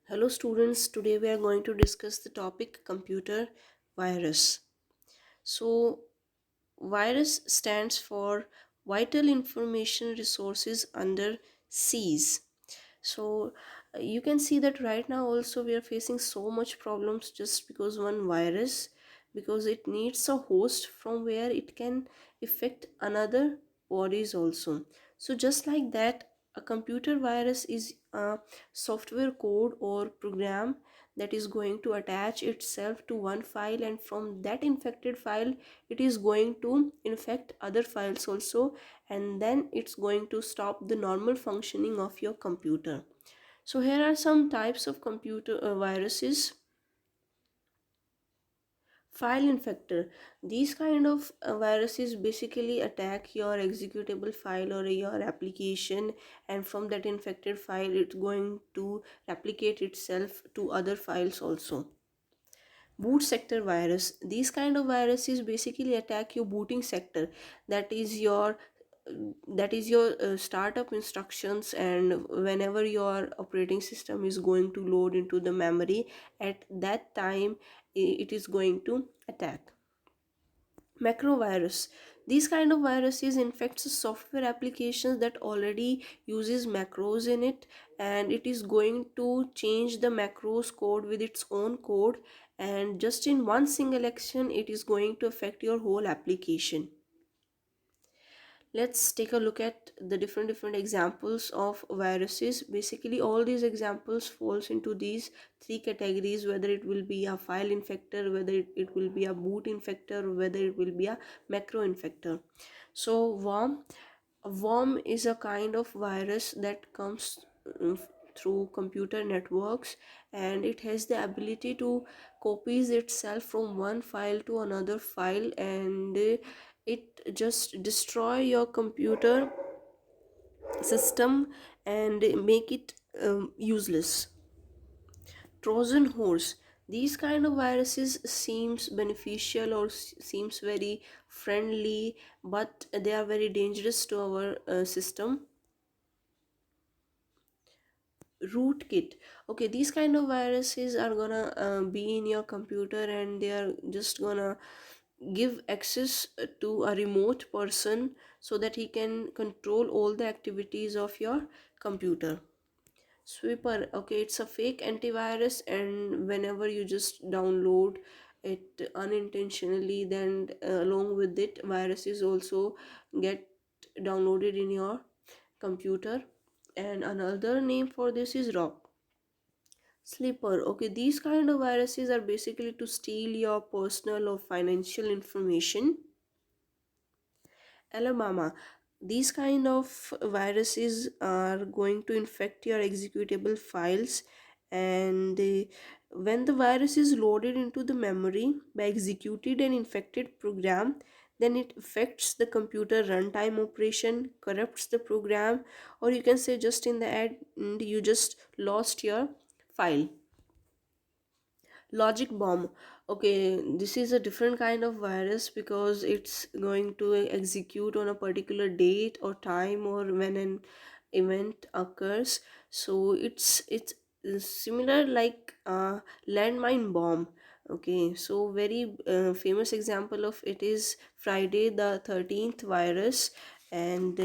Hello students, today we are going to discuss the topic computer virus. So virus stands for Vital Information Resources Under Siege. So you can see that right now also we are facing so much problems just because one virus, because it needs a host from where it can affect another bodies also. So just like that, a computer virus is a software code or program that is going to attach itself to one file, and from that infected file it is going to infect other files also, and then it's going to stop the normal functioning of your computer. So here are some types of computer viruses. File infector. These kind of viruses basically attack your executable file or your application, and from that infected file it's going to replicate itself to other files also. Boot sector virus. These kind of viruses basically attack your booting sector, that is your startup instructions, and whenever your operating system is going to load into the memory, at that time it is going to attack. Macrovirus. These kind of viruses infects software applications that already uses macros in it, and it is going to change the macros code with its own code, and just in one single action it is going to affect your whole application. Let's take a look at the different examples of viruses. Basically all these examples falls into these three categories, whether it will be a file infector, whether it will be a boot infector, or whether it will be a macro infector. So worm is a kind of virus that comes through computer networks, and it has the ability to copies itself from one file to another file, and it just destroy your computer system and make it useless. Trojan horse. These kind of viruses seems beneficial or seems very friendly, but they are very dangerous to our system. Rootkit. Okay, these kind of viruses are gonna be in your computer, and they are just gonna give access to a remote person so that he can control all the activities of your computer. Sweeper. Okay, it's a fake antivirus, and whenever you just download it unintentionally, then along with it viruses also get downloaded in your computer. And another name for this is rock sleeper. Okay, these kind of viruses are basically to steal your personal or financial information. Alabama. These kind of viruses are going to infect your executable files, and when the virus is loaded into the memory by executed an infected program, then it affects the computer runtime operation, corrupts the program, or you can say just in the end you just lost your file. Logic bomb. Okay, this is a different kind of virus because it's going to execute on a particular date or time or when an event occurs. So it's similar like a landmine bomb. Okay, so very famous example of it is Friday the 13th virus, and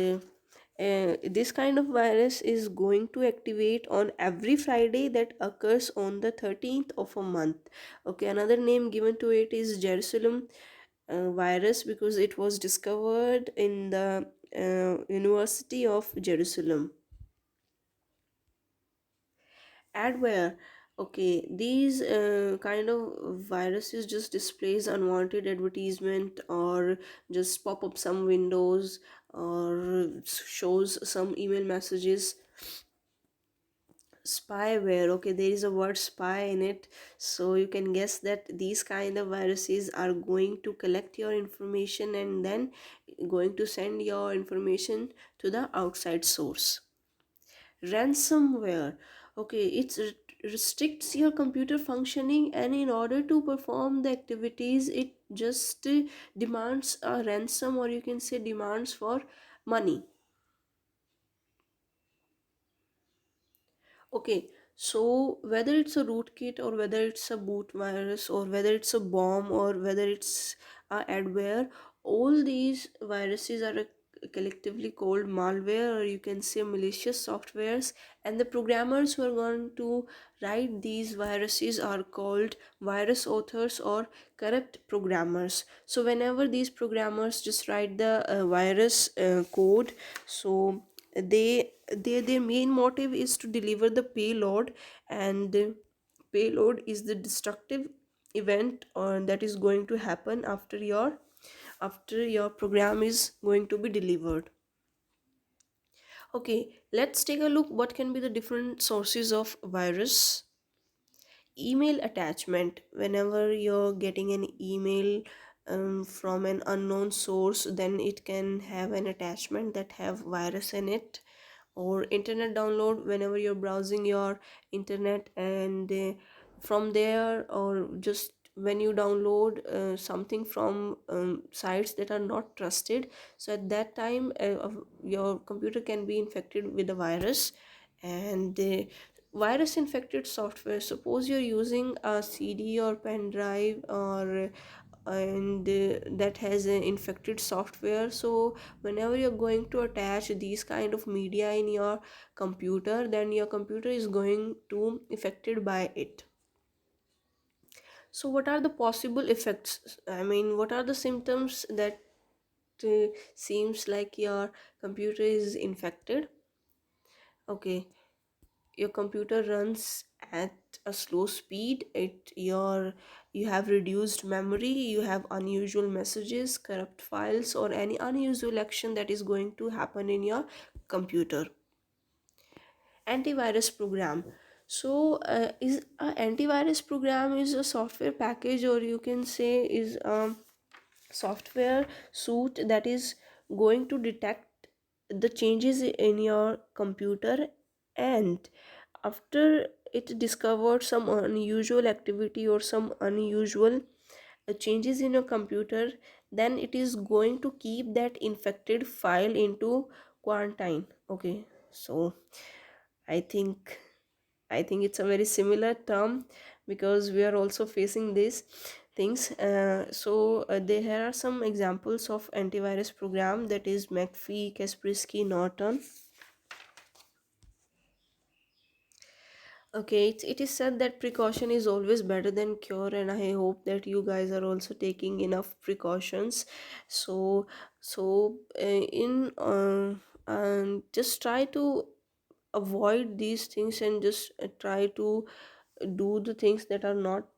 this kind of virus is going to activate on every Friday that occurs on the 13th of a month. Okay, another name given to it is Jerusalem virus because it was discovered in the University of Jerusalem. Adware. Okay, these kind of viruses just displays unwanted advertisement or just pop up some windows or shows some email messages. Spyware. Okay, there is a word spy in it, so you can guess that these kind of viruses are going to collect your information and then going to send your information to the outside source. Ransomware. Okay, it restricts your computer functioning, and in order to perform the activities it just demands a ransom, or you can say demands for money. Okay, So whether it's a rootkit, or whether it's a boot virus, or whether it's a bomb, or whether it's a adware, all these viruses are collectively called malware, or you can say malicious softwares. And the programmers who are going to write these viruses are called virus authors or corrupt programmers. So whenever these programmers just write the virus code, so their main motive is to deliver the payload, and the payload is the destructive event that is going to happen after your program is going to be delivered. Okay, let's take a look what can be the different sources of virus. Email attachment: whenever you're getting an email from an unknown source, then it can have an attachment that have virus in it. Or internet download: whenever you're browsing your internet, and from there, or just when you download something from sites that are not trusted, so at that time your computer can be infected with a virus. And virus infected software: suppose you're using a cd or pen drive, or and that has an infected software, so whenever you're going to attach these kind of media in your computer, then your computer is going to affected by it. So what are the possible effects? I mean, what are the symptoms that seems like your computer is infected? Okay, your computer runs at a slow speed, you have reduced memory, you have unusual messages, corrupt files, or any unusual action that is going to happen in your computer. Antivirus program: so is a antivirus program is a software package, or you can say is a software suite that is going to detect the changes in your computer, and after it discovered some unusual activity or some unusual changes in your computer, then it is going to keep that infected file into quarantine. Okay, so i think I think it's a very similar term, because we are also facing these things. There are some examples of antivirus program, that is McAfee, Kaspersky, Norton. Okay, it is said that precaution is always better than cure, and I hope that you guys are also taking enough precautions. So, in just try to avoid these things, and just try to do the things that are not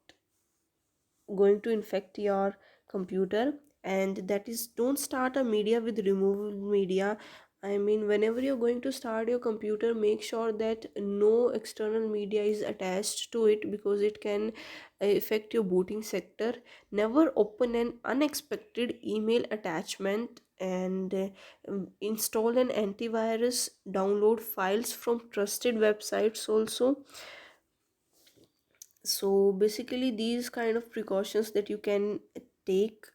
going to infect your computer. And that is, don't start a media with removable media. I mean, whenever you're going to start your computer, make sure that no external media is attached to it, because it can affect your booting sector. Never open an unexpected email attachment, and install an antivirus, download files from trusted websites also. So basically, these kind of precautions that you can take